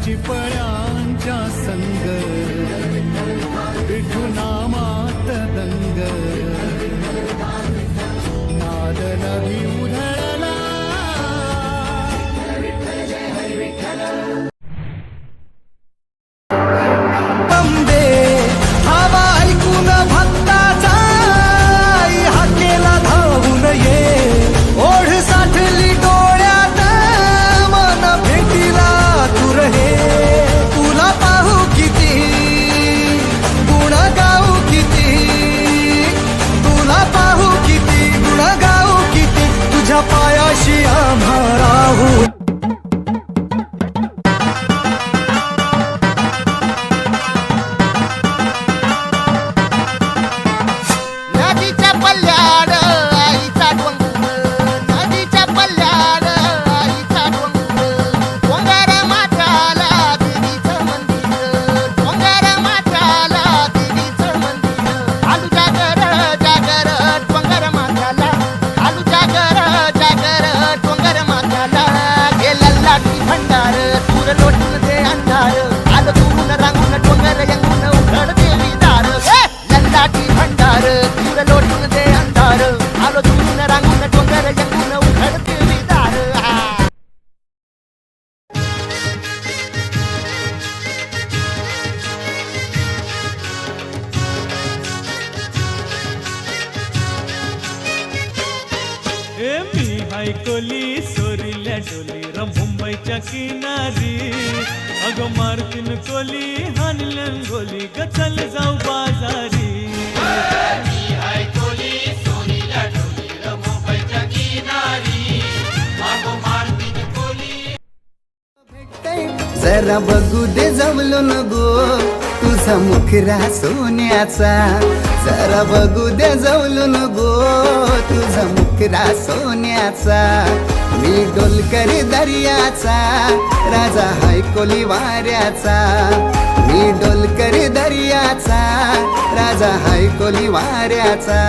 चिपळ्यांच्या संग विठू नामात दंग नाद नभी उधळला अंबे हवा ऐकून भक्ताचा हाकेला धावून ये ओढ साठली डोळ्यात मन भेटीला तू रहे तुला पाहू किती गुण गाऊ किती तुला पाहू किती गुण गाऊ किती तुझ्या पायाशी आम्हा राहू नदीच्या पल्ल्याड आईचा डोंगर नदीच्या पल्ल्याड आईचा डोंगर डोंगर माथ्याला देवीचं मंदिर डोंगर माथ्याला देवीचं मंदिर आलू जागर जागर डोंगर माथ्याला आलू जागर जागर डोंगर माथ्याला गेला लाटी भंडार दूर लोटून दे अंधार आलं दुरून रांगून डोंगर यंगून उघड देवी दार लल्लाटी भंडार दूर लोटून दे अंधार आलो दुरून रांगून डोंगर यंगून उघड देवी दार ए मी हायकोली सोरील्या डोली र मुंबईच्या किनारी अग मारतीन कोली हानलन गोली ग चल जाऊ बाजारी जरा बघू दे जमलो न गो तुझा मुखरा सोन्याचा जरा बघू दे जमलो न गो तुझा मुखरा सोन्याचा मी डोलकरी दर्याचा राजा हाय कोली वाऱ्याचा मी डोलकरी दर्याचा राजा हाय कोली वाऱ्याचा